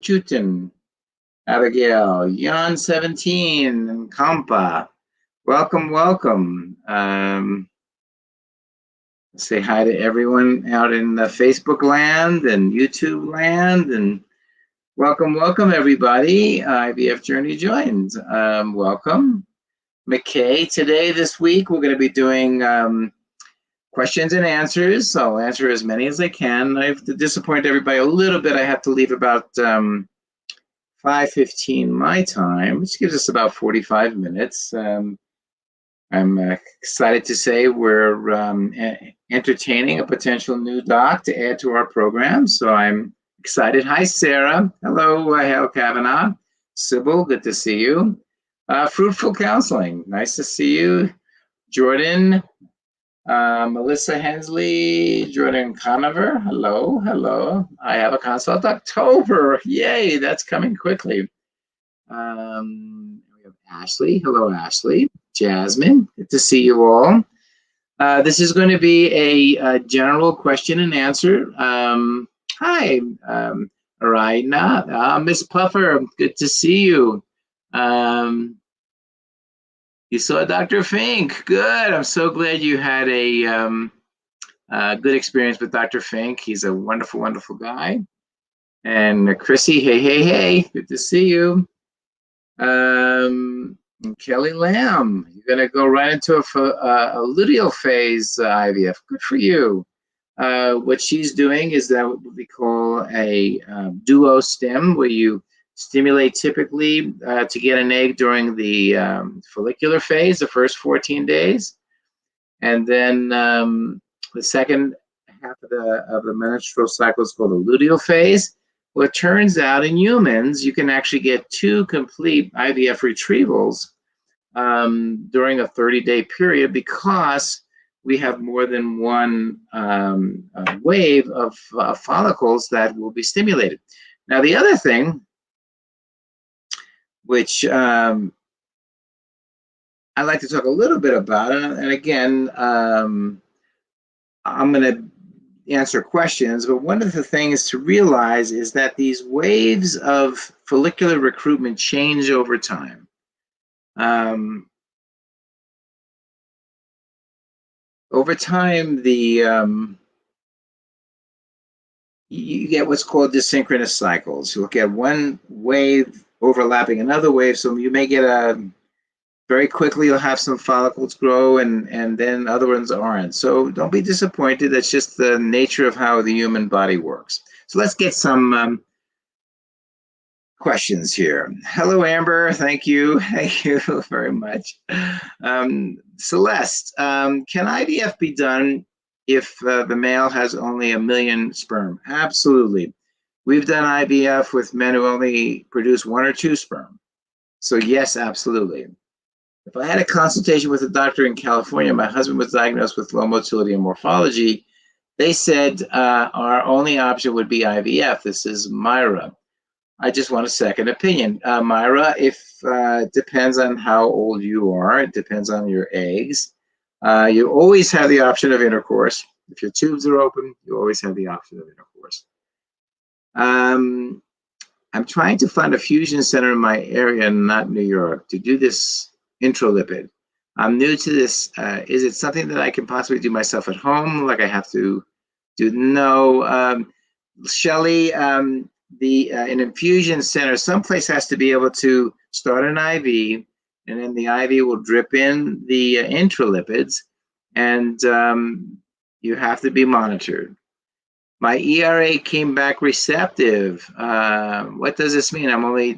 Chutin, Abigail, Jan17, and Kampa. Welcome, welcome. Say hi to everyone out in Facebook land and YouTube land, and welcome, welcome everybody. IVF Journey joined. Welcome. McKay, today, this week, we're going to be doing questions and answers. So I'll answer as many as I can. I have to disappoint everybody a little bit. I have to leave about 5:15 my time, which gives us about 45 minutes. I'm excited to say we're entertaining a potential new doc to add to our program. So I'm excited. Hi, Sarah. Hello, Hal Kavanaugh. Sybil, good to see you. Fruitful Counseling, nice to see you. Jordan, Melissa Hensley, Jordan Conover, hello, hello. I have a consult October. Yay, that's coming quickly. We have Ashley, hello, Ashley. Jasmine, good to see you all. This is going to be a general question and answer. Hi, Araina, Miss Puffer, good to see you. You saw Dr. Fink. Good. I'm so glad you had a good experience with Dr. Fink. He's a wonderful, wonderful guy. And Chrissy, hey, hey, hey. Good to see you. Kelly Lamb, you're going to go right into a luteal phase IVF. Good for you. What she's doing is that what we call a duo stem, where you stimulate typically to get an egg during the follicular phase, the first 14 days. And then the second half of the menstrual cycle is called the luteal phase. Well, it turns out in humans, you can actually get 2 complete IVF retrievals during a 30-day period, because we have more than one wave of follicles that will be stimulated. Now, the other thing, which I'd like to talk a little bit about, and again, I'm going to answer questions, but one of the things to realize is that these waves of follicular recruitment change over time. Over time, you get what's called desynchronous cycles. You'll get one wave overlapping another wave, so you may get very quickly you'll have some follicles grow, and then other ones aren't. So don't be disappointed. That's just the nature of how the human body works. So let's get some questions here. Hello, Amber. Thank you. Thank you very much. Celeste, can IVF be done if the male has only 1 million sperm? Absolutely. We've done IVF with men who only produce 1 or 2 sperm. So yes, absolutely. If I had a consultation with a doctor in California, my husband was diagnosed with low motility and morphology. They said our only option would be IVF. This is Myra. I just want a second opinion. Myra, if depends on how old you are. It depends on your eggs. You always have the option of intercourse. If your tubes are open, you always have the option of intercourse. I'm trying to find a fusion center in my area, not New York, to do this intralipid. I'm new to this. Is it something that I can possibly do myself at home, like I have to do? No. Shelley, an infusion center, someplace has to be able to start an IV, and then the IV will drip in the intralipids, and you have to be monitored. My ERA came back receptive. What does this mean? I only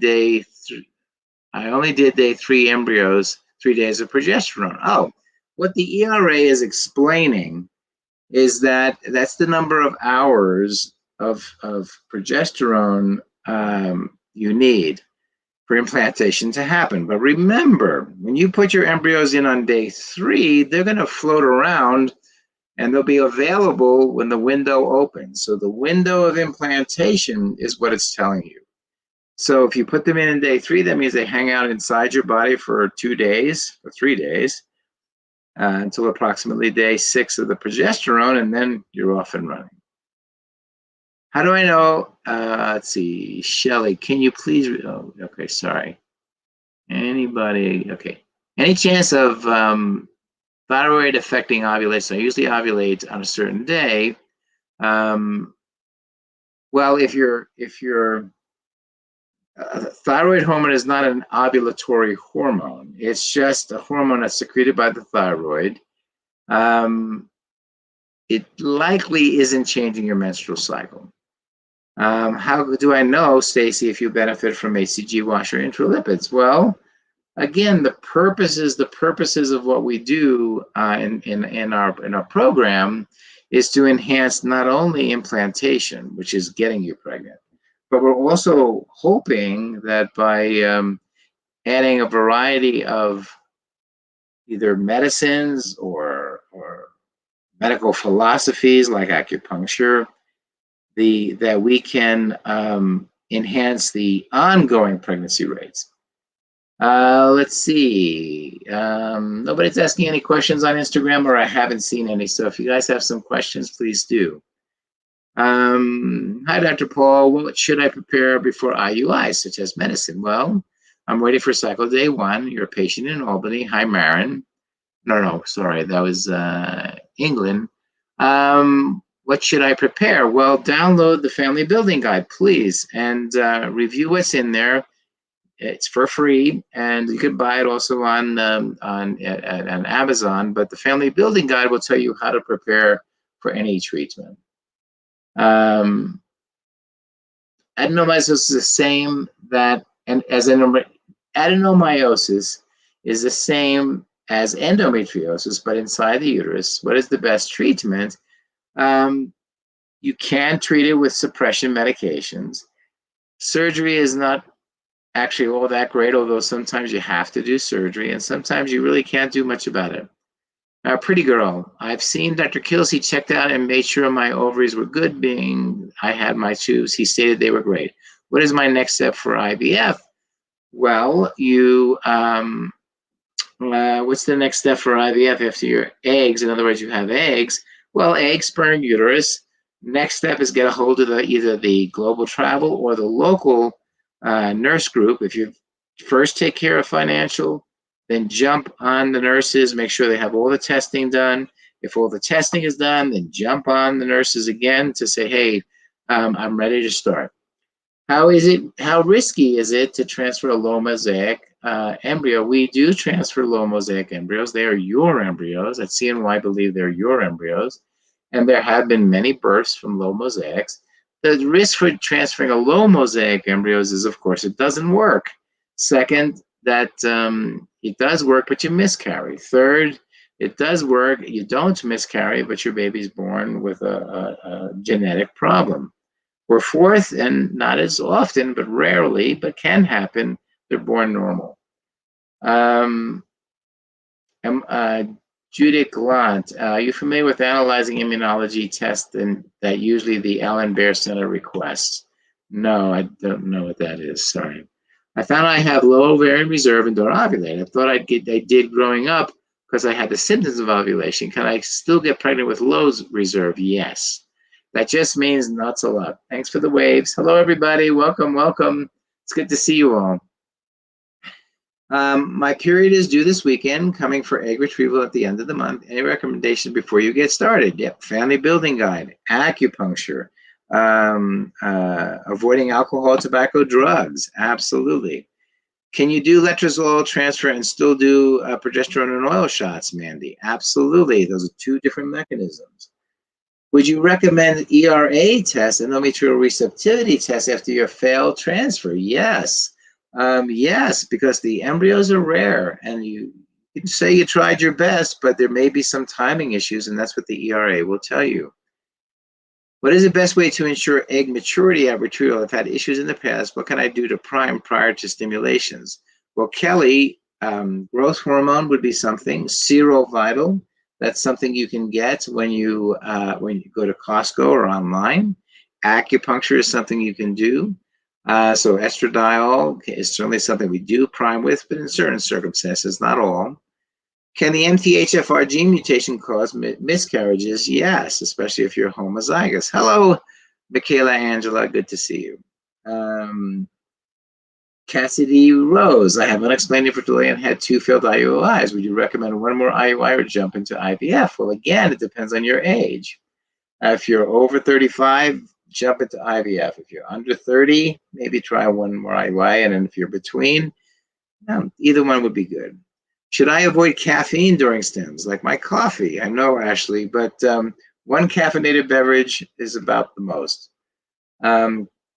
did day 3 embryos, 3 days of progesterone. Oh, what the ERA is explaining is that that's the number of hours of progesterone you need for implantation to happen. But remember, when you put your embryos in on day 3, they're going to float around and they'll be available when the window opens. So the window of implantation is what it's telling you. So if you put them in day 3, that means they hang out inside your body for 2 days or 3 days until approximately day 6 of the progesterone, and then you're off and running. How do I know? Let's see, Shelly, can you please? Oh, okay, sorry. Anybody? Okay. Any chance of thyroid affecting ovulation? I usually ovulate on a certain day. Well, if your thyroid hormone is not an ovulatory hormone, it's just a hormone that's secreted by the thyroid. It likely isn't changing your menstrual cycle. How do I know, Stacy, if you benefit from HCG wash or intralipids? Well, again, the purposes of what we do in our program is to enhance not only implantation, which is getting you pregnant, but we're also hoping that by adding a variety of either medicines or medical philosophies like acupuncture, that we can enhance the ongoing pregnancy rates. Let's see. Nobody's asking any questions on Instagram, or I haven't seen any. So if you guys have some questions, please do. Hi, Dr. Paul. What should I prepare before IUI, such as medicine? Well, I'm ready for cycle day 1. You're a patient in Albany. Hi, Marin. No, sorry, that was England. What should I prepare? Well, download the Family Building Guide, please, and review what's in there. It's for free, and you can buy it also on Amazon. But the Family Building Guide will tell you how to prepare for any treatment. Adenomyosis is the same adenomyosis is the same as endometriosis, but inside the uterus. What is the best treatment? You can treat it with suppression medications. Surgery is not actually all that great, although sometimes you have to do surgery, and sometimes you really can't do much about it. Pretty girl, I've seen Dr. Kilsey checked out and made sure my ovaries were good, being I had my tubes. He stated they were great. What is my next step for IVF? Well, what's the next step for IVF after your eggs? In other words, you have eggs. Well, egg, sperm, uterus. Next step is get a hold of either the global travel or the local nurse group. If you first take care of financial, then jump on the nurses, make sure they have all the testing done. If all the testing is done, then jump on the nurses again to say, hey, I'm ready to start. How risky is it to transfer a low mosaic embryo? We do transfer low mosaic embryos. They are your embryos. At CNY believe they're your embryos. And there have been many births from low mosaics. The risk for transferring a low mosaic embryos is, of course, it doesn't work. Second, that it does work, but you miscarry. Third, it does work, you don't miscarry, but your baby's born with a genetic problem. Or fourth, and not as often, but rarely, but can happen, they're born normal. Judith Glant, are you familiar with analyzing immunology tests that usually the Allen Bear Center requests? No, I don't know what that is, sorry. I found I have low ovarian reserve and don't ovulate. I thought I did growing up because I had the symptoms of ovulation. Can I still get pregnant with low reserve? Yes. That just means nuts a lot. Thanks for the waves. Hello, everybody. Welcome. It's good to see you all. My period is due this weekend, coming for egg retrieval at the end of the month. Any recommendations before you get started? Yep, Family Building Guide, acupuncture, avoiding alcohol, tobacco, drugs. Absolutely. Can you do letrozole transfer and still do progesterone and oil shots, Mandy? Absolutely. Those are 2 different mechanisms. Would you recommend ERA test, endometrial receptivity test, after your failed transfer? Yes. Yes, because the embryos are rare, and you can say you tried your best, but there may be some timing issues, and that's what the ERA will tell you. What is the best way to ensure egg maturity at retrieval? I've had issues in the past. What can I do to prime prior to stimulations? Well, Kelly, growth hormone would be something. Serovital, that's something you can get when you go to Costco or online. Acupuncture is something you can do. So estradiol is certainly something we do prime with, but in certain circumstances, not all. Can the MTHFR gene mutation cause miscarriages? Yes, especially if you're homozygous. Hello, Michaela Angela, good to see you. Cassidy Rose, I have unexplained infertility and had 2 failed IUIs. Would you recommend 1 more IUI or jump into IVF? Well, again, it depends on your age. If you're over 35, jump into IVF. If you're under 30, maybe try 1 more IUI. And then if you're between, either one would be good. Should I avoid caffeine during Stims? Like my coffee? I know, Ashley, but 1 caffeinated beverage is about the most.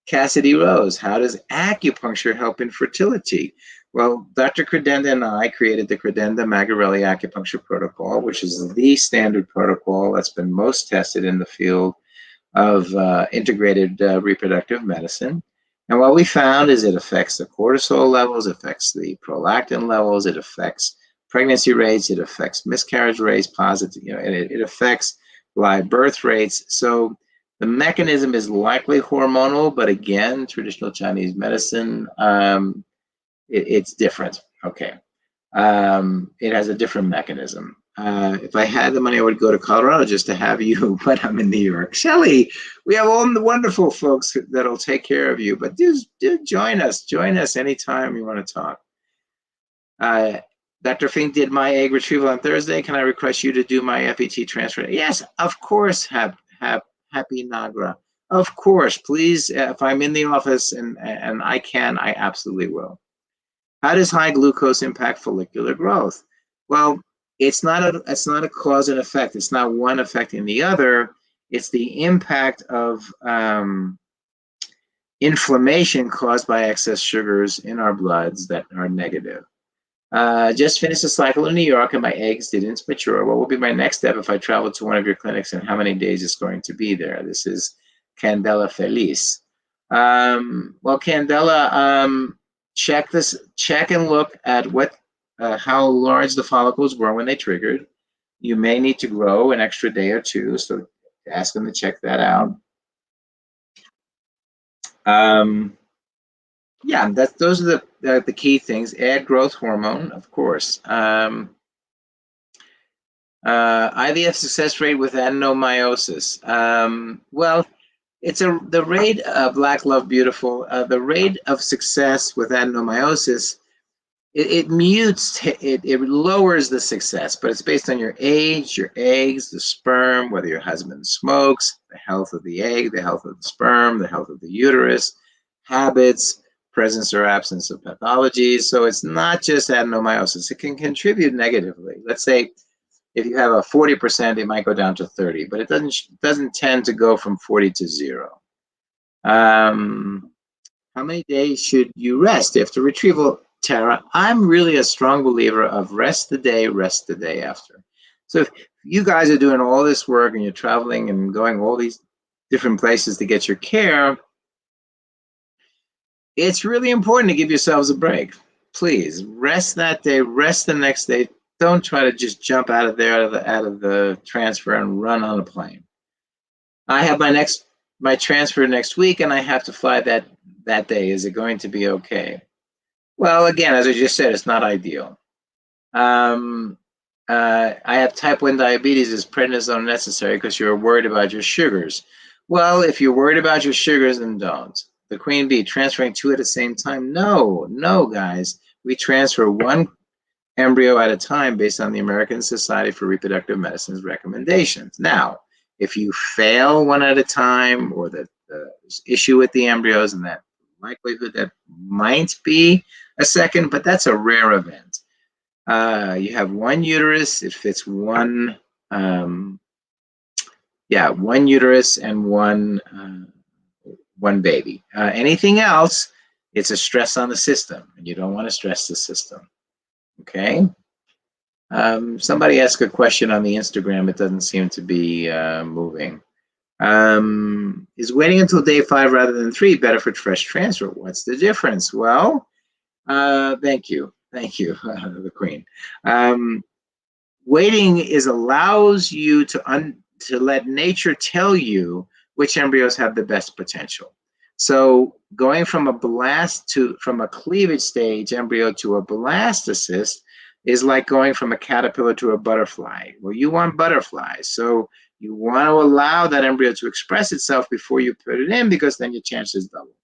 Cassidy Rose, how does acupuncture help infertility? Well, Dr. Credenda and I created the Credenda-Magarelli acupuncture protocol, which is the standard protocol that's been most tested in the field of integrated reproductive medicine. And what we found is it affects the cortisol levels, affects the prolactin levels, it affects pregnancy rates, it affects miscarriage rates, positive, it affects live birth rates. So the mechanism is likely hormonal, but again, traditional Chinese medicine, it's different. Okay. It has a different mechanism. If I had the money, I would go to Colorado just to have you, but I'm in New York. Shelley, we have all the wonderful folks that'll take care of you, but do join us. Join us anytime you want to talk. Dr. Fink did my egg retrieval on Thursday. Can I request you to do my FET transfer? Yes, of course, Happy Nagra. Of course, please, if I'm in the office and I can, I absolutely will. How does high glucose impact follicular growth? Well, it's not a cause and effect. It's not one affecting the other. It's the impact of inflammation caused by excess sugars in our bloods that are negative. Just finished a cycle in New York and my eggs didn't mature. What will be my next step if I travel to one of your clinics, and how many days it's going to be there? This is Candela Feliz. Well, Candela, check and look at how large the follicles were when they triggered. You may need to grow an extra day or 2, so ask them to check that out. Yeah, those are the key things. Add growth hormone, of course. IVF success rate with adenomyosis. Well, it's the rate of Black Love Beautiful. The rate of success with adenomyosis, it mutes, it lowers the success, but it's based on your age, your eggs, the sperm, whether your husband smokes, the health of the egg, the health of the sperm, the health of the uterus, habits, presence or absence of pathologies. So it's not just adenomyosis. It can contribute negatively. Let's say if you have a 40%, it might go down to 30, but it doesn't tend to go from 40 to 0. How many days should you rest after retrieval, Tara? I'm really a strong believer of rest the day after. So if you guys are doing all this work and you're traveling and going all these different places to get your care, it's really important to give yourselves a break. Please rest that day, rest the next day. Don't try to just jump out of there, out of the transfer and run on a plane. I have my transfer next week and I have to fly that day. Is it going to be okay? Well, again, as I just said, it's not ideal. I have type 1 diabetes. Is prednisone necessary because you're worried about your sugars? Well, if you're worried about your sugars, then don't. The Queen Bee, transferring 2 at the same time? No, guys. We transfer 1 embryo at a time based on the American Society for Reproductive Medicine's recommendations. Now, if you fail 1 at a time, or the issue with the embryos, and that likelihood that might be a second, but that's a rare event. You have 1 uterus, it fits 1 uterus and one baby. Anything else, it's a stress on the system, and you don't want to stress the system. Okay. Somebody asked a question on the Instagram. It doesn't seem to be moving. Is waiting until day 5 rather than 3 better for fresh transfer? What's the difference? Well, thank you, the Queen. Waiting allows you to let nature tell you which embryos have the best potential. So going from a cleavage stage embryo to a blastocyst is like going from a caterpillar to a butterfly. Well, you want butterflies. So You want to allow that embryo to express itself before you put it in, because then your chances double.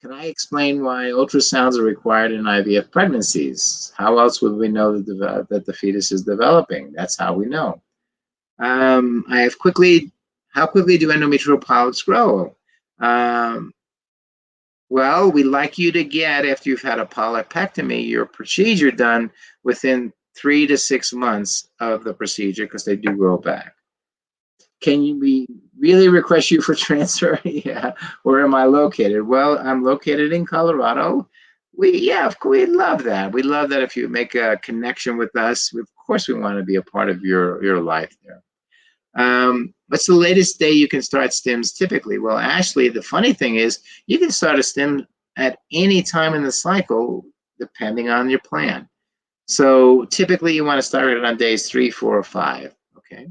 Can I explain why ultrasounds are required in IVF pregnancies? How else would we know that the fetus is developing? That's how we know. How quickly do endometrial polyps grow? Well, we'd like you to get, after you've had a polypectomy, your procedure done within 3 to 6 months of the procedure, because they do grow back. Can we really request you for transfer? Yeah. Where am I located? Well, I'm located in Colorado. We'd love that. We'd love that if you make a connection with us. Of course, we want to be a part of your life there. What's the latest day you can start stims typically? Well, Ashley, the funny thing is you can start a stim at any time in the cycle, depending on your plan. So typically you want to start it on days 3, 4, or 5. Okay.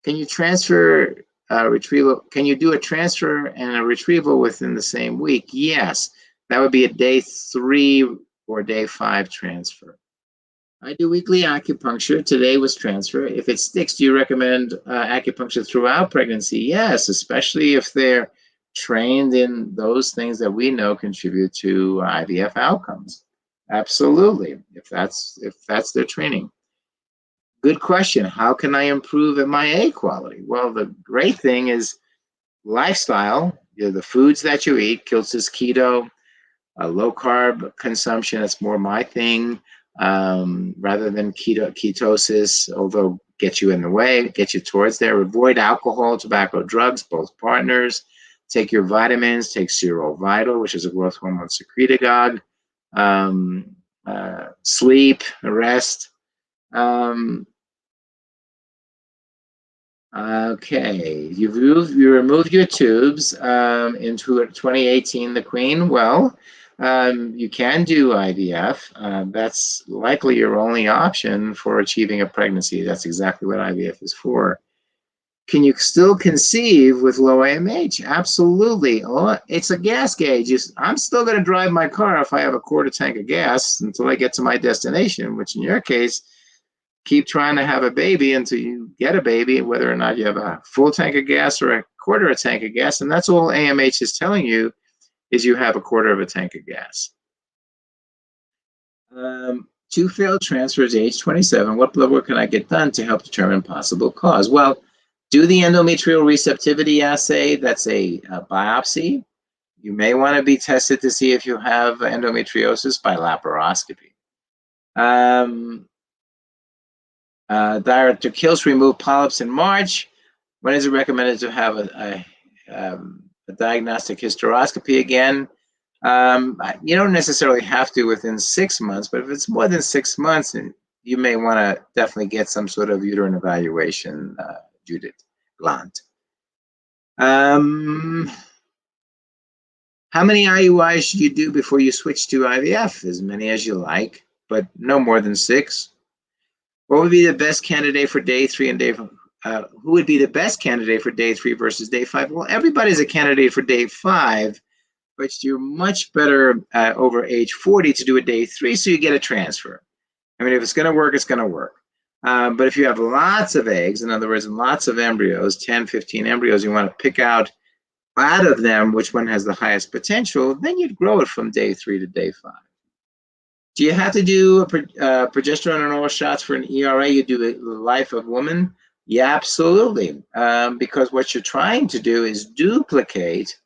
Can you transfer retrieval? Can you do a transfer and a retrieval within the same week? Yes. That would be a day 3 or day 5 transfer. I do weekly acupuncture. Today was transfer. If it sticks, do you recommend acupuncture throughout pregnancy? Yes, especially if they're trained in those things that we know contribute to IVF outcomes. Absolutely, if that's their training. Good question. How can I improve at my egg quality? Well, the great thing is lifestyle. The foods that you eat. Kilt's keto, low carb consumption. That's more my thing. Rather than ketosis, although get you in the way, get you towards there. Avoid alcohol, tobacco, drugs, both partners. Take your vitamins, take Zero Vital, which is a growth hormone secretagogue. Sleep, rest. Okay, you removed your tubes in 2018, the Queen. Well, you can do IVF. That's likely your only option for achieving a pregnancy. That's exactly what IVF is for. Can you still conceive with low AMH? Absolutely. Oh, it's a gas gauge. I'm still going to drive my car if I have a quarter tank of gas until I get to my destination, which in your case, keep trying to have a baby until you get a baby, whether or not you have a full tank of gas or a quarter of a tank of gas. And that's all AMH is telling you, is you have a quarter of a tank of gas. 2 failed transfers, age 27. What blood work can I get done to help determine possible cause? Well, do the endometrial receptivity assay. That's a biopsy. You may want to be tested to see if you have endometriosis by laparoscopy. Dr. Kills removed polyps in March. When is it recommended to have a diagnostic hysteroscopy again? You don't necessarily have to within 6 months, but if it's more than 6 months, you may want to definitely get some sort of uterine evaluation, Judith Glant. How many IUIs should you do before you switch to IVF? As many as you like, but no more than 6. What would be the best candidate for day 3 and day 5? Who would be the best candidate for day 3 versus day 5? Well, everybody's a candidate for day 5, but you're much better over age 40 to do a day 3, so you get a transfer. I mean, if it's going to work, it's going to work. But if you have lots of eggs, in other words, lots of embryos, 10, 15 embryos, you want to pick out of them which one has the highest potential, then you'd grow it from day 3 to day 5. Do you have to do a progesterone and oral shots for an ERA? You do the Life of Woman? Yeah, absolutely. Because what you're trying to do is duplicate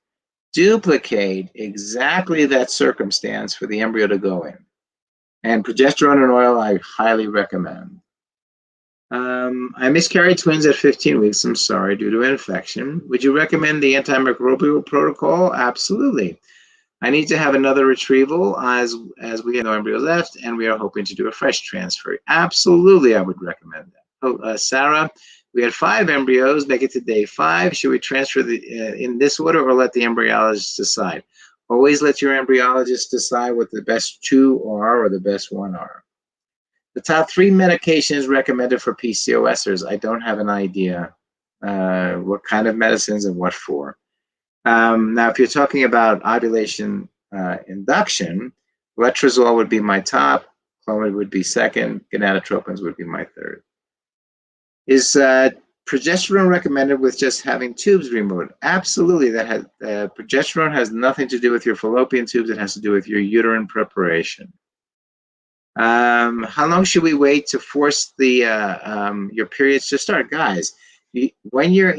exactly that circumstance for the embryo to go in. And progesterone and oil, I highly recommend. I miscarried twins at 15 weeks. I'm sorry, due to an infection. Would you recommend the antimicrobial protocol? Absolutely. I need to have another retrieval as we have no embryos left, and we are hoping to do a fresh transfer. Absolutely, I would recommend that. Oh, Sarah, we had 5 embryos, make it to day 5. Should we transfer in this order or let the embryologist decide? Always let your embryologist decide what the best 2 are or the best 1 are. The top 3 medications recommended for PCOSers. I don't have an idea what kind of medicines and what for. Now, if you're talking about ovulation induction, letrozole would be my top, Clomid would be second, gonadotropins would be my third. Is progesterone recommended with just having tubes removed? Absolutely. That has progesterone has nothing to do with your fallopian tubes. It has to do with your uterine preparation. How long should we wait to force the your periods to start, guys? When you're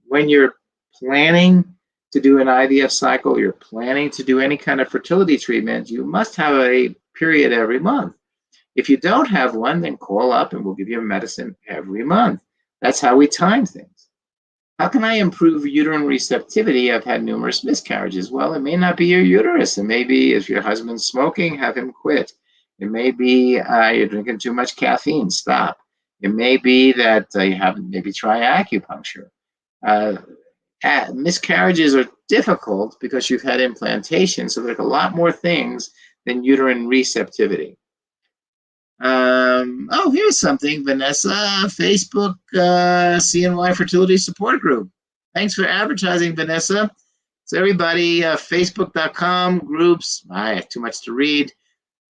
when you're planning to do an IVF cycle, you're planning to do any kind of fertility treatment, you must have a period every month. If you don't have one, then call up and we'll give you a medicine every month. That's how we time things. How can I improve uterine receptivity? I've had numerous miscarriages. Well, it may not be your uterus. It may be if your husband's smoking, have him quit. It may be you're drinking too much caffeine, stop. It may be that you haven't, maybe try acupuncture. Miscarriages are difficult because you've had implantation, so there's a lot more things than uterine receptivity. Oh, here's something, Vanessa, Facebook CNY Fertility Support Group. Thanks for advertising, Vanessa. So everybody, facebook.com groups. I have too much to read.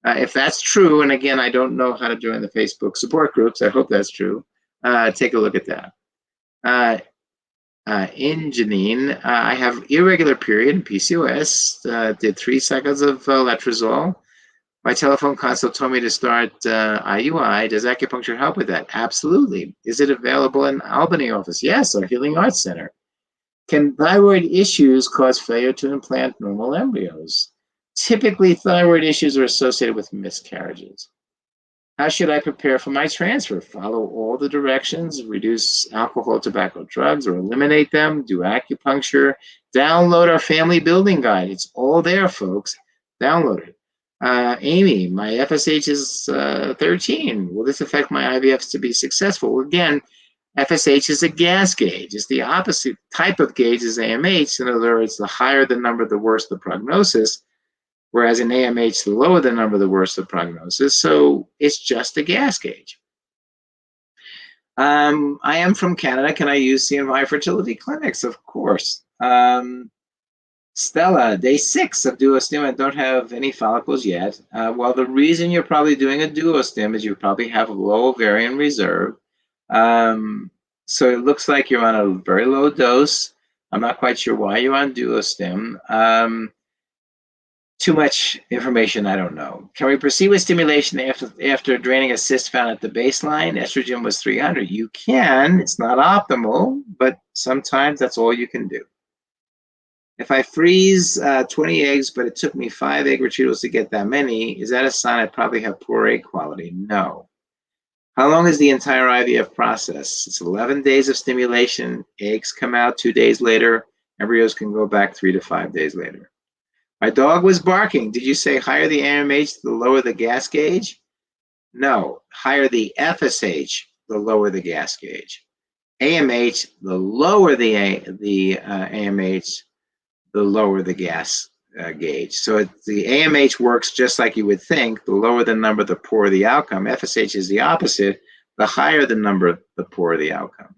If that's true, and again, I don't know how to join the Facebook support groups. I hope that's true. Take a look at that. In Janine, I have irregular period, PCOS, did 3 cycles of letrozole. My telephone consult told me to start IUI. Does acupuncture help with that? Absolutely. Is it available in Albany office? Yes, our Healing Arts Center. Can thyroid issues cause failure to implant normal embryos? Typically, thyroid issues are associated with miscarriages. How should I prepare for my transfer? Follow all the directions, reduce alcohol, tobacco, drugs, or eliminate them, do acupuncture, download our family building guide. It's all there, folks. Download it. Amy, my FSH is 13. Will this affect my IVFs to be successful? Well, again, FSH is a gas gauge. It's the opposite type of gauge as AMH. In other words, the higher the number, the worse the prognosis. Whereas in AMH, the lower the number, the worse the prognosis. So it's just a gas gauge. I am from Canada. Can I use CNY fertility clinics? Of course. Stella, day 6 of duostim. I don't have any follicles yet. Well, the reason you're probably doing a duostim is you probably have low ovarian reserve. So it looks like you're on a very low dose. I'm not quite sure why you're on duostim. Too much information, I don't know. Can we proceed with stimulation after draining a cyst found at the baseline? Estrogen was 300. You can. It's not optimal, but sometimes that's all you can do. If I freeze 20 eggs, but it took me 5 egg retrievals to get that many, is that a sign I probably have poor egg quality? No. How long is the entire IVF process? It's 11 days of stimulation. Eggs come out 2 days later. Embryos can go back 3 to 5 days later. My dog was barking. Did you say higher the AMH, the lower the gas gauge? No, higher the FSH, the lower the gas gauge. AMH, the lower the AMH, the lower the gas gauge. So the AMH works just like you would think. The lower the number, the poorer the outcome. FSH is the opposite. The higher the number, the poorer the outcome.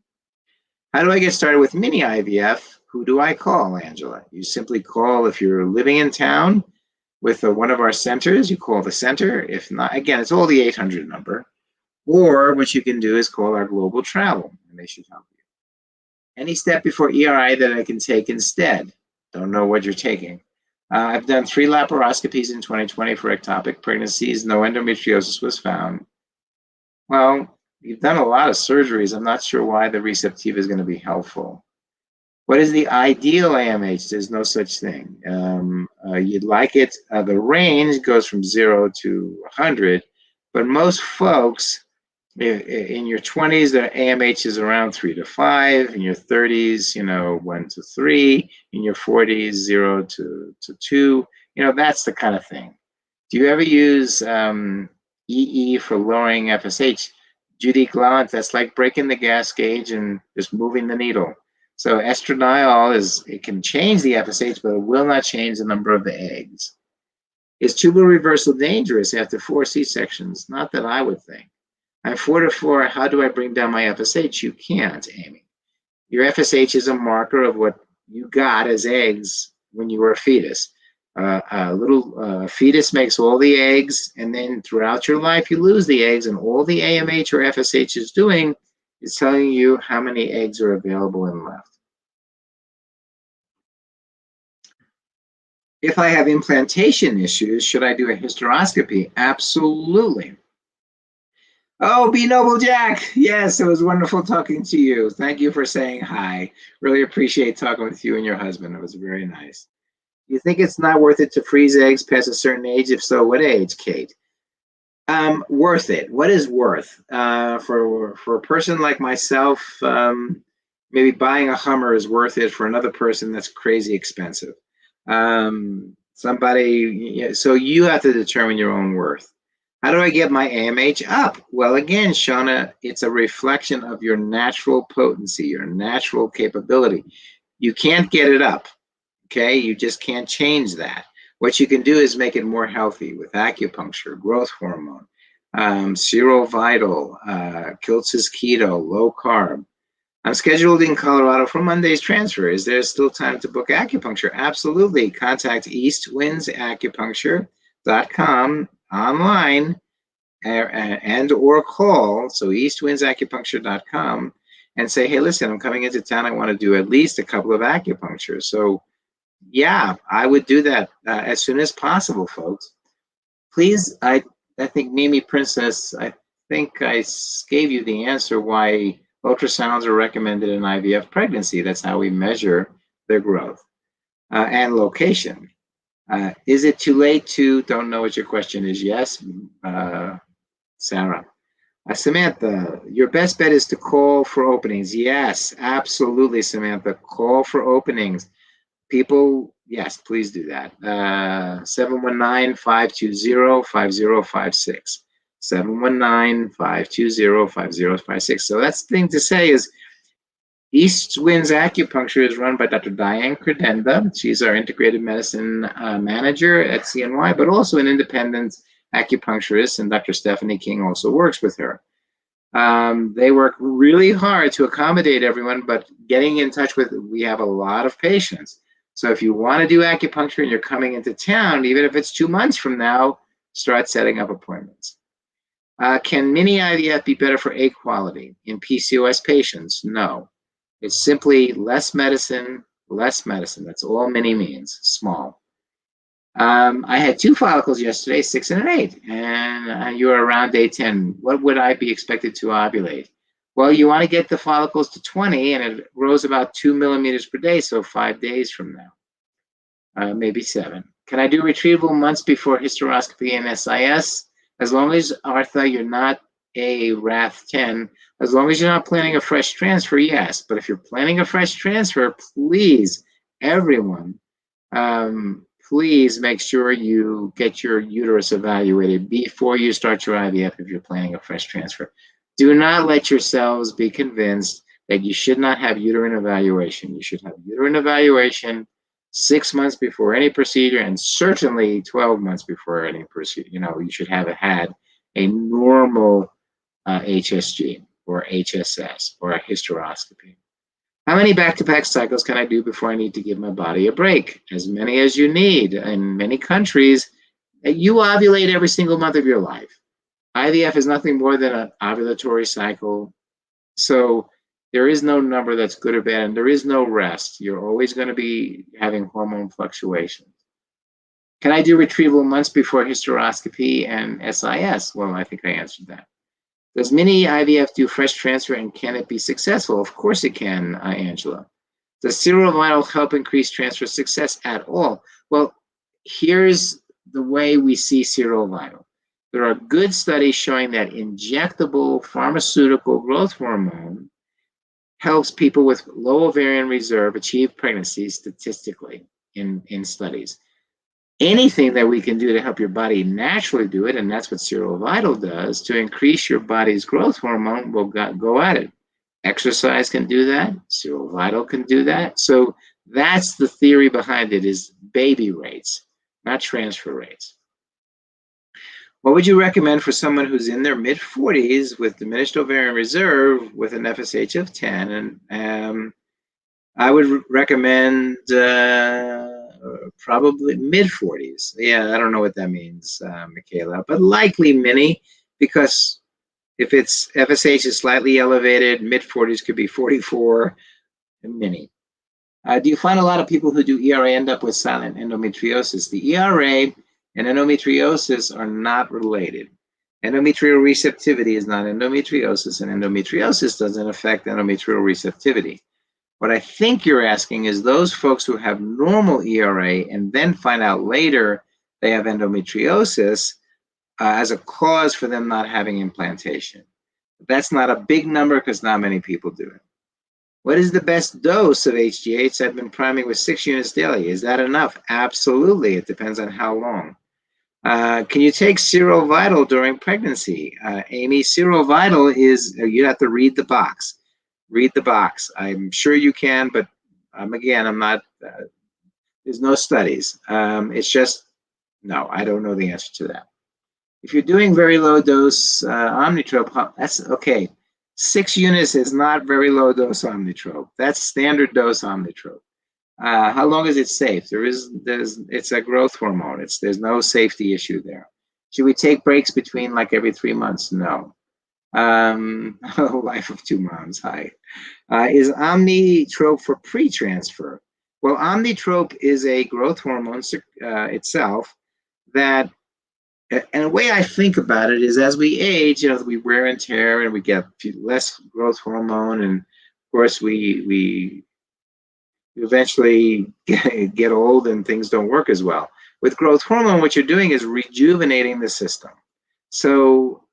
How do I get started with mini IVF? Who do I call, Angela? You simply call, if you're living in town with one of our centers, you call the center. If not, again, it's all the 800 number. Or what you can do is call our global travel, and they should help you. Any step before ERI that I can take instead? Don't know what you're taking. I've done 3 laparoscopies in 2020 for ectopic pregnancies. No endometriosis was found. Well, you've done a lot of surgeries. I'm not sure why the receptive is going to be helpful. What is the ideal AMH? There's no such thing. You'd like it. The range goes from 0 to 100, but most folks in your 20s, the AMH is around 3 to 5. In your 30s, 1 to 3. In your 40s, 0 to 2. That's the kind of thing. Do you ever use EE for lowering FSH? Judy Glant, that's like breaking the gas gauge and just moving the needle. So estradiol it can change the FSH, but it will not change the number of the eggs. Is tubal reversal dangerous after 4 C-sections? Not that I would think. I'm 4 to 4. How do I bring down my FSH? You can't, Amy. Your FSH is a marker of what you got as eggs when you were a fetus. A little fetus makes all the eggs, and then throughout your life you lose the eggs, and all the AMH or FSH is doing It's telling you how many eggs are available and left. If I have implantation issues, should I do a hysteroscopy? Absolutely. Oh, Be Noble Jack. Yes, it was wonderful talking to you. Thank you for saying hi. Really appreciate talking with you and your husband. It was very nice. You think it's not worth it to freeze eggs past a certain age? If so, what age, Kate? Worth it. What is worth? For a person like myself, maybe buying a Hummer is worth it. For another person, that's crazy expensive. So you have to determine your own worth. How do I get my AMH up? Well, again, Shauna, it's a reflection of your natural potency, your natural capability. You can't get it up, okay? You just can't change that. What you can do is make it more healthy with acupuncture, growth hormone, Serovital, Kiltz's Keto, low carb. I'm scheduled in Colorado for Monday's transfer. Is there still time to book acupuncture? Absolutely. Contact eastwindsacupuncture.com online and or call, so eastwindsacupuncture.com, and say, hey, listen, I'm coming into town. I want to do at least a couple of acupunctures. So yeah, I would do that as soon as possible, folks. Please, I think Mimi Princess, I think I gave you the answer why ultrasounds are recommended in IVF pregnancy. That's how we measure their growth and location. Is it too late to, don't know what your question is? Yes, Sarah. Samantha, your best bet is to call for openings. Yes, absolutely, Samantha. Call for openings. People, yes, please do that. 719-520-5056. 719-520-5056. So that's the thing to say is East Winds Acupuncture is run by Dr. Diane Credenda. She's our integrated medicine manager at CNY, but also an independent acupuncturist, and Dr. Stephanie King also works with her. They work really hard to accommodate everyone, but getting in touch with, we have a lot of patients. So if you want to do acupuncture and you're coming into town, even if it's 2 months from now, start setting up appointments. Can mini IVF be better for egg quality in PCOS patients? No. It's simply less medicine, less medicine. That's all mini means, small. I had 2 follicles yesterday, 6 and an 8, and you're around day 10. What would I be expected to ovulate? Well, you want to get the follicles to 20, and it grows about 2 millimeters per day, so 5 days from now, maybe 7. Can I do retrieval months before hysteroscopy and SIS? As long as, Artha, you're not a RAF10, as long as you're not planning a fresh transfer, yes. But if you're planning a fresh transfer, please, everyone, please make sure you get your uterus evaluated before you start your IVF if you're planning a fresh transfer. Do not let yourselves be convinced that you should not have uterine evaluation. You should have uterine evaluation 6 months before any procedure, and certainly 12 months before any procedure. You know, you should have had a normal HSG or HSS or a hysteroscopy. How many back-to-back cycles can I do before I need to give my body a break? As many as you need. In many countries, you ovulate every single month of your life. IVF is nothing more than an ovulatory cycle. So there is no number that's good or bad, and there is no rest. You're always going to be having hormone fluctuations. Can I do retrieval months before hysteroscopy and SIS? Well, I think I answered that. Does mini IVF do fresh transfer, and can it be successful? Of course it can, Angela. Does Serovital help increase transfer success at all? Well, here's the way we see Serovital. There are good studies showing that injectable pharmaceutical growth hormone helps people with low ovarian reserve achieve pregnancy statistically in studies. Anything that we can do to help your body naturally do it, and that's what Serovital does, to increase your body's growth hormone, we'll go at it. Exercise can do that. Serovital can do that. So that's the theory behind it, is baby rates, not transfer rates. What would you recommend for someone who's in their mid-40s with diminished ovarian reserve with an FSH of 10? And I would recommend probably mid-40s. Yeah, I don't know what that means, Michaela, but likely mini, because If it's FSH is slightly elevated, mid-40s could be 44, and mini. Do you find a lot of people who do ERA end up with silent endometriosis? The ERA and endometriosis are not related. Endometrial receptivity is not endometriosis, and endometriosis doesn't affect endometrial receptivity. What I think you're asking is those folks who have normal ERA and then find out later they have endometriosis as a cause for them not having implantation. That's not a big number because not many people do it. What is the best dose of HGH? I've been priming with 6 units daily. Is that enough? Absolutely. It depends on how long. Can you take Serovital during pregnancy? Amy, Serovital is, you have to read the box. Read the box. I'm sure you can, but again, I'm not, there's no studies. It's just, no, I don't know the answer to that. If you're doing very low dose Omnitrope, that's okay. 6 units is not very low dose Omnitrope. That's standard dose Omnitrope. How long is it safe? It's a growth hormone. There's no safety issue there. Should we take breaks between like every 3 months? No. Life of two moms. Hi. Is Omnitrope for pre-transfer? Well, Omnitrope is a growth hormone itself that, and the way I think about it is as we age, we wear and tear and we get less growth hormone. And of course, we eventually get old and things don't work as well. With growth hormone, what you're doing is rejuvenating the system. So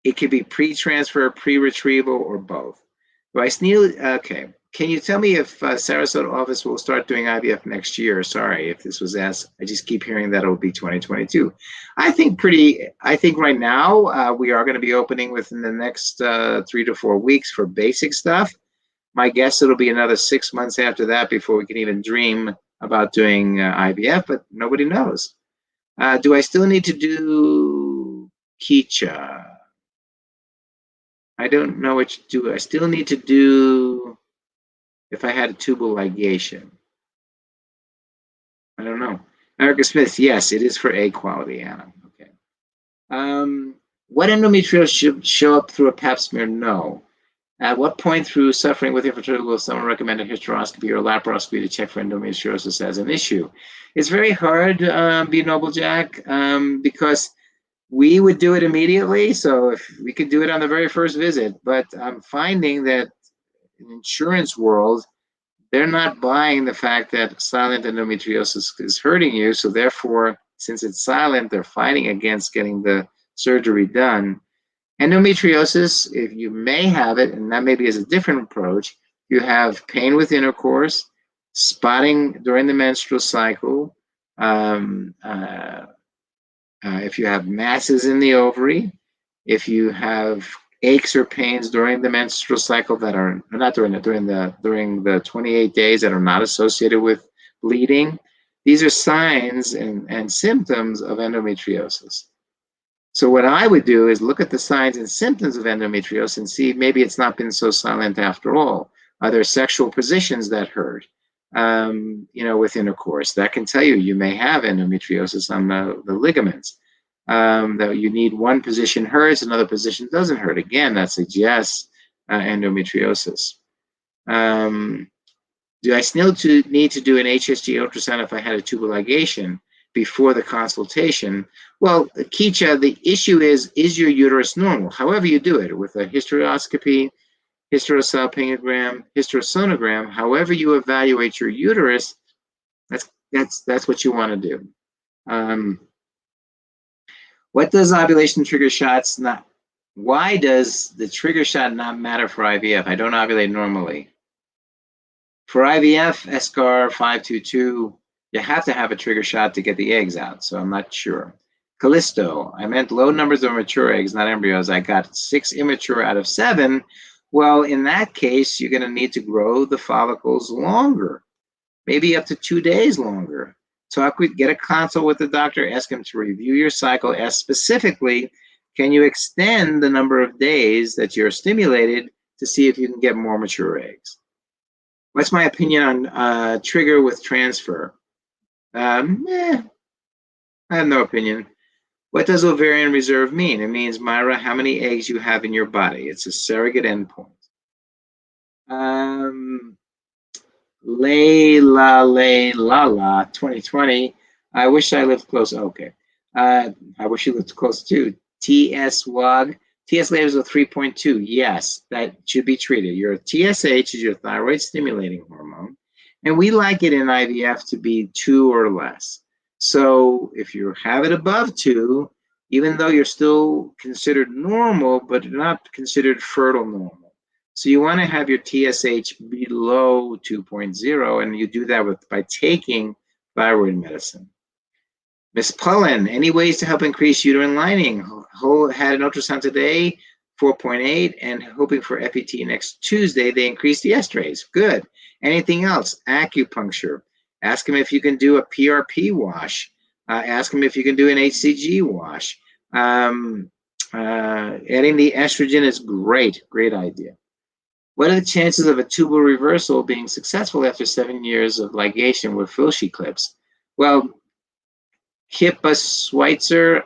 it could be pre-transfer, pre-retrieval, or both. Do I still, okay. Can you tell me if Sarasota office will start doing IVF next year? Sorry if this was asked. I just keep hearing that it'll be 2022. I think right now we are going to be opening within the next 3 to 4 weeks for basic stuff. My guess it'll be another 6 months after that before we can even dream about doing IVF, but nobody knows. Do I still need to do Kicha? I don't know what to do. I still need to do if I had a tubal ligation. I don't know. Erica Smith, yes, it is for egg quality, Anna. Okay. What endometriosis should show up through a pap smear? No. At what point through suffering with infertility will someone recommend a hysteroscopy or laparoscopy to check for endometriosis as an issue? It's very hard, B. Noblejack, because we would do it immediately. So if we could do it on the very first visit, but I'm finding that in the insurance world, they're not buying the fact that silent endometriosis is hurting you. So therefore, since it's silent, they're fighting against getting the surgery done. Endometriosis, if you may have it, and that maybe is a different approach, you have pain with intercourse, spotting during the menstrual cycle, if you have masses in the ovary, if you have aches or pains during the menstrual cycle that are not during the 28 days that are not associated with bleeding, these are signs and symptoms of endometriosis. So what I would do is look at the signs and symptoms of endometriosis and see maybe it's not been so silent after all. Are there sexual positions that hurt? With intercourse, that can tell you may have endometriosis on the ligaments. That you need one position hurts, another position doesn't hurt. Again, that suggests endometriosis. Do I still need to do an HSG ultrasound if I had a tubal ligation before the consultation? Well, Kicha, the issue is your uterus normal? However you do it, with a hysteroscopy, hysterosalpingogram, hysterosonogram, however you evaluate your uterus, that's what you want to do. What does ovulation trigger shots not? Why does the trigger shot not matter for IVF? I don't ovulate normally. For IVF, SCAR 522, you have to have a trigger shot to get the eggs out, so I'm not sure. Callisto, I meant low numbers of mature eggs, not embryos. I got 6 immature out of 7. Well, in that case, you're going to need to grow the follicles longer, maybe up to 2 days longer. Talk with, get a consult with the doctor, ask him to review your cycle, ask specifically, can you extend the number of days that you're stimulated to see if you can get more mature eggs? What's my opinion on trigger with transfer? I have no opinion. What does ovarian reserve mean? It means, Myra, how many eggs you have in your body. It's a surrogate endpoint. La, 2020. I wish I lived close. Okay. I wish you lived close too. TS WOG. TS levels of 3.2. Yes, that should be treated. Your TSH is your thyroid stimulating hormone. And we like it in IVF to be 2 or less. So if you have it above 2, even though you're still considered normal, but not considered fertile normal. So you want to have your TSH below 2.0, and you do that by taking thyroid medicine. Miss Pullen, any ways to help increase uterine lining? Had an ultrasound today, 4.8, and hoping for FET next Tuesday. They increased the estrays. Good. Anything else? Acupuncture. Ask him if you can do a PRP wash. Ask him if you can do an HCG wash. Adding the estrogen is great. Great idea. What are the chances of a tubal reversal being successful after 7 years of ligation with Flushie clips? Well, Kippa Schweitzer,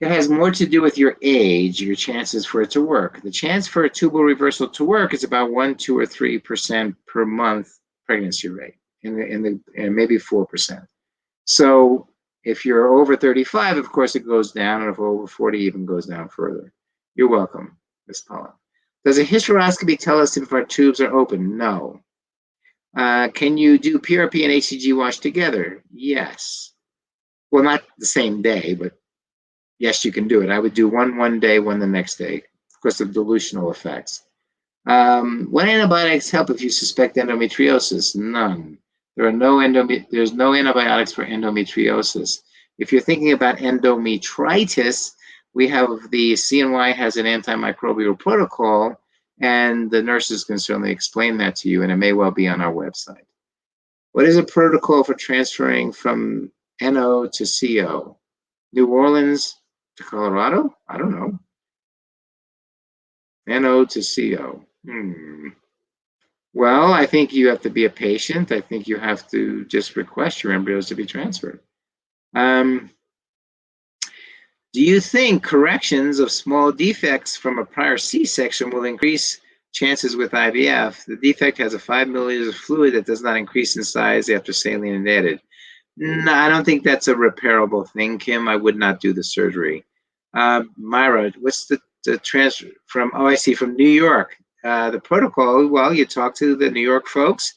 it has more to do with your age, your chances for it to work. The chance for a tubal reversal to work is about 1, 2, or 3% per month pregnancy rate, and maybe 4%. So if you're over 35, of course it goes down, and if over 40, even goes down further. You're welcome, Ms. Paula. Does a hysteroscopy tell us if our tubes are open? No. Can you do PRP and HCG wash together? Yes. Well, not the same day, but yes, you can do it. I would do one day, one the next day, of course, of dilutional effects. What antibiotics help if you suspect endometriosis? None. There's no antibiotics for endometriosis. If you're thinking about endometritis, we have the CNY has an antimicrobial protocol, and the nurses can certainly explain that to you, and it may well be on our website. What is a protocol for transferring from NO to CO? New Orleans to Colorado? I don't know. NO to CO. Well, I think you have to be a patient. I think you have to just request your embryos to be transferred. Do you think corrections of small defects from a prior C-section will increase chances with IVF? The defect has a 5 milliliters of fluid that does not increase in size after saline is added. No, I don't think that's a repairable thing, Kim. I would not do the surgery. Myra, what's the transfer from? Oh, I see, from New York. The protocol, well, you talk to the New York folks,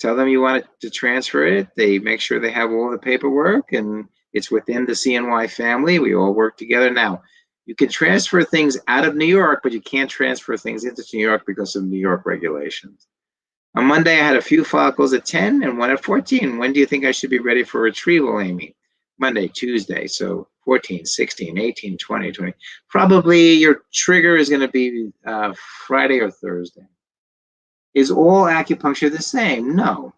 tell them you want to transfer it. They make sure they have all the paperwork, and it's within the CNY family. We all work together. Now, you can transfer things out of New York, but you can't transfer things into New York because of New York regulations. On Monday, I had a few follicles at 10 and one at 14. When do you think I should be ready for retrieval, Amy? Monday, Tuesday, so 14, 16, 18, 20, 20. Probably your trigger is going to be Friday or Thursday. Is all acupuncture the same? No.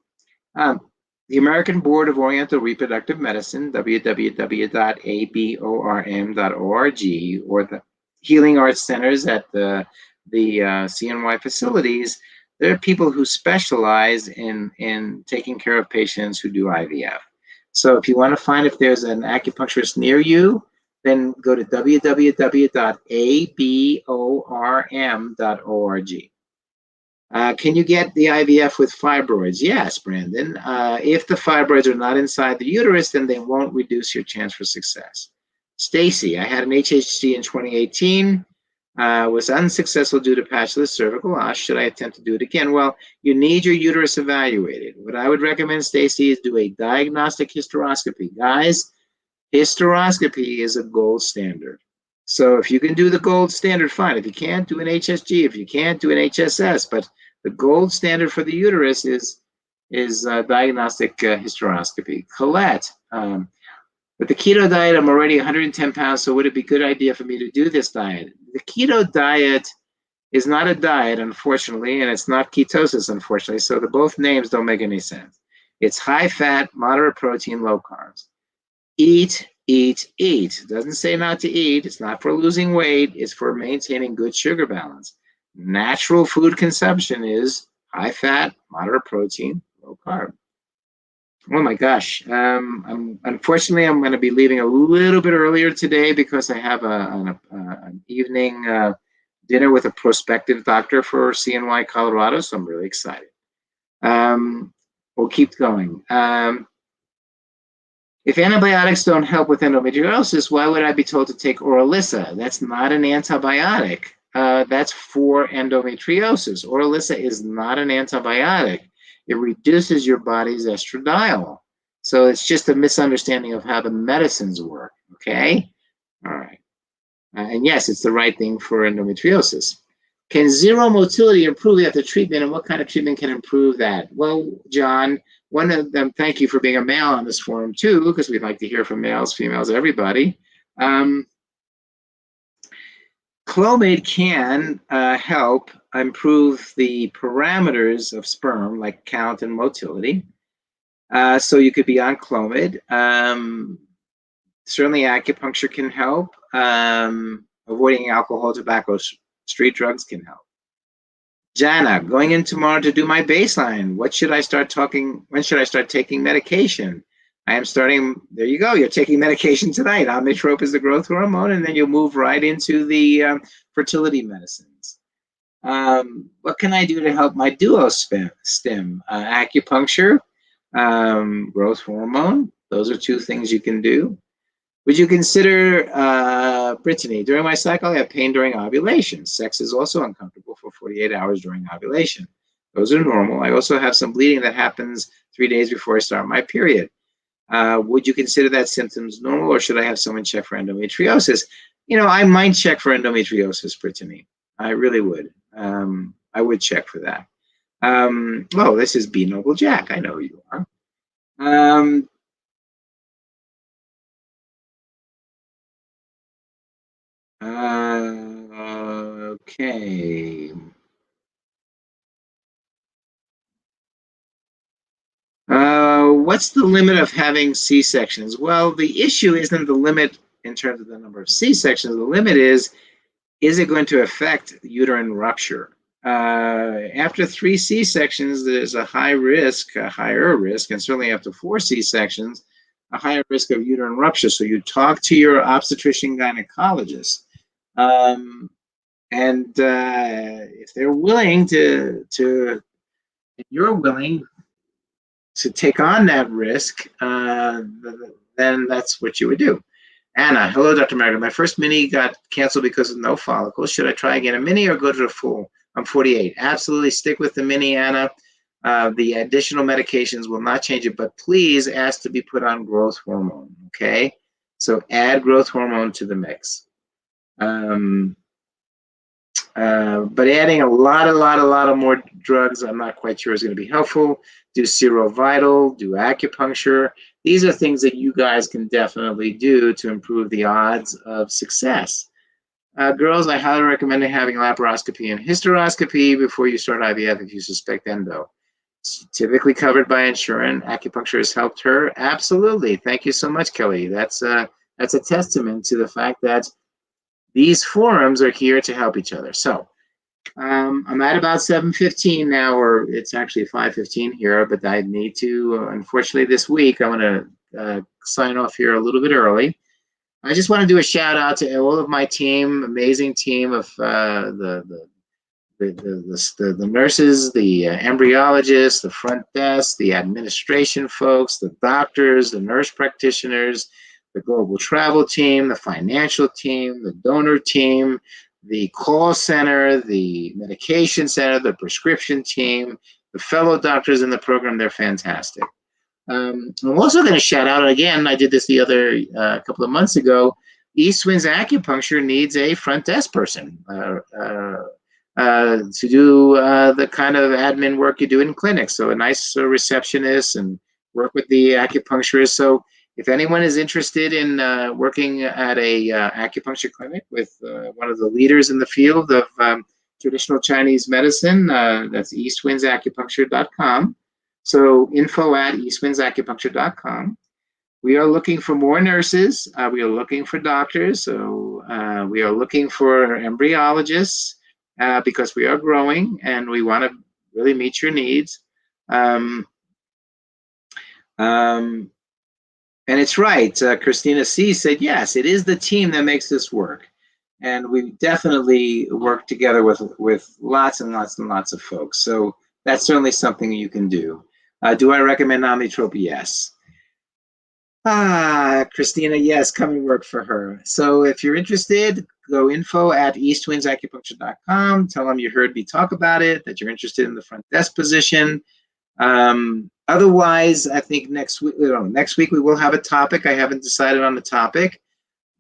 The American Board of Oriental Reproductive Medicine, www.aborm.org, or the Healing Arts Centers at the CNY facilities, there are people who specialize in taking care of patients who do IVF. So if you want to find if there's an acupuncturist near you, then go to www.aborm.org. Can you get the IVF with fibroids? Yes, Brandon. If the fibroids are not inside the uterus, then they won't reduce your chance for success. Stacy, I had an HHG in 2018. Was unsuccessful due to patchless cervical loss. Should I attempt to do it again? Well, you need your uterus evaluated. What I would recommend, Stacy, is do a diagnostic hysteroscopy. Guys, hysteroscopy is a gold standard. So if you can do the gold standard, fine. If you can't, do an HSG. If you can't, do an HSS. But the gold standard for the uterus is diagnostic hysteroscopy. Colette, with the keto diet, I'm already 110 pounds, so would it be a good idea for me to do this diet? The keto diet is not a diet, unfortunately, and it's not ketosis, unfortunately, so both names don't make any sense. It's high fat, moderate protein, low carbs. Eat, eat, eat. It doesn't say not to eat. It's not for losing weight. It's for maintaining good sugar balance. Natural food consumption is high fat, moderate protein, low carb. Oh my gosh. Unfortunately, I'm going to be leaving a little bit earlier today because I have an evening dinner with a prospective doctor for CNY Colorado, so I'm really excited. We'll keep going. If antibiotics don't help with endometriosis, why would I be told to take Orilissa? That's not an antibiotic. That's for endometriosis. Orilissa is not an antibiotic. It reduces your body's estradiol. So it's just a misunderstanding of how the medicines work, okay? All right. And yes, it's the right thing for endometriosis. Can zero motility improve after treatment, and what kind of treatment can improve that? Well, John, one of them, thank you for being a male on this forum too, because we'd like to hear from males, females, everybody. Clomid can help improve the parameters of sperm, like count and motility. So you could be on Clomid. Certainly acupuncture can help. Avoiding alcohol, tobacco, street drugs can help. Jana, going in tomorrow to do my baseline. When should I start taking medication? I am starting, there you go, you're taking medication tonight. Omnitrope is the growth hormone, and then you'll move right into the fertility medicines. What can I do to help my duo stim? Acupuncture, growth hormone. Those are two things you can do. Would you consider, Brittany, during my cycle, I have pain during ovulation. Sex is also uncomfortable for 48 hours during ovulation. Those are normal. I also have some bleeding that happens 3 days before I start my period. Would you consider that symptoms normal, or should I have someone check for endometriosis? You know, I might check for endometriosis, Brittany. I really would. I would check for that. Oh, this is B Noble Jack. I know who you are. Okay. What's the limit of having C-sections? Well, the issue isn't the limit in terms of the number of C-sections. The limit is it going to affect uterine rupture? After 3 C-sections, there's a higher risk, and certainly after 4 C-sections, a higher risk of uterine rupture. So you talk to your obstetrician gynecologist. And if they're willing if you're willing to take on that risk, then that's what you would do. Anna, hello, Dr. Merritt. My first mini got canceled because of no follicles. Should I try again a mini or go to the full? I'm 48. Absolutely stick with the mini, Anna. The additional medications will not change it, but please ask to be put on growth hormone, okay? So add growth hormone to the mix. But adding a lot of more drugs, I'm not quite sure is going to be helpful. Do serovital, do acupuncture. These are things that you guys can definitely do to improve the odds of success. Girls, I highly recommend having laparoscopy and hysteroscopy before you start IVF if you suspect endo. It's typically covered by insurance. Acupuncture has helped her. Absolutely. Thank you so much, Kelly. That's a testament to the fact that these forums are here to help each other. So I'm at about 7:15 now, or it's actually 5:15 here, but I need to, unfortunately this week, I'm going to sign off here a little bit early. I just want to do a shout out to all of my team, amazing team of the nurses, the embryologists, the front desk, the administration folks, the doctors, the nurse practitioners, the global travel team, the financial team, the donor team, the call center, the medication center, the prescription team, the fellow doctors in the program. They're fantastic. I'm also going to shout out again, I did this the other couple of months ago, East Winds Acupuncture needs a front desk person to do the kind of admin work you do in clinics. So a nice receptionist and work with the acupuncturist. So if anyone is interested in working at a acupuncture clinic with one of the leaders in the field of traditional Chinese medicine, that's eastwindsacupuncture.com. So info at eastwindsacupuncture.com. We are looking for more nurses. We are looking for doctors. So we are looking for embryologists because we are growing and we want to really meet your needs. And it's right. Christina C. said, yes, it is the team that makes this work. And we definitely work together with lots and lots and lots of folks. So that's certainly something you can do. Do I recommend Omnitrope? Yes. Christina, yes, come and work for her. So if you're interested, go info@eastwindsacupuncture.com. Tell them you heard me talk about it, that you're interested in the front desk position. Otherwise, I think next week we will have a topic. I haven't decided on the topic,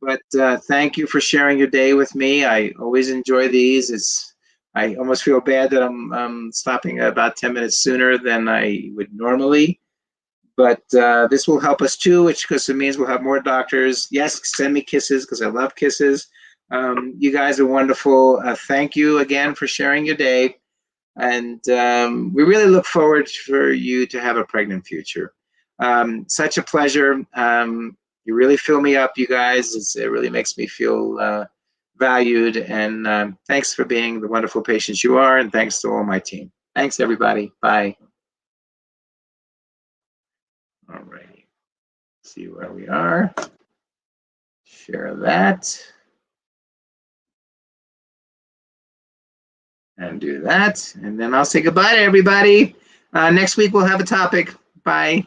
but thank you for sharing your day with me. I always enjoy these. I almost feel bad that I'm stopping about 10 minutes sooner than I would normally. But this will help us too, because it means we'll have more doctors. Yes, send me kisses because I love kisses. You guys are wonderful. Thank you again for sharing your day. And we really look forward for you to have a pregnant future. Such a pleasure. You really fill me up, you guys. It really makes me feel valued. And thanks for being the wonderful patients you are. And thanks to all my team. Thanks, everybody. Bye. All righty. See where we are. Share that. And do that. And then I'll say goodbye to everybody. Next week we'll have a topic. Bye.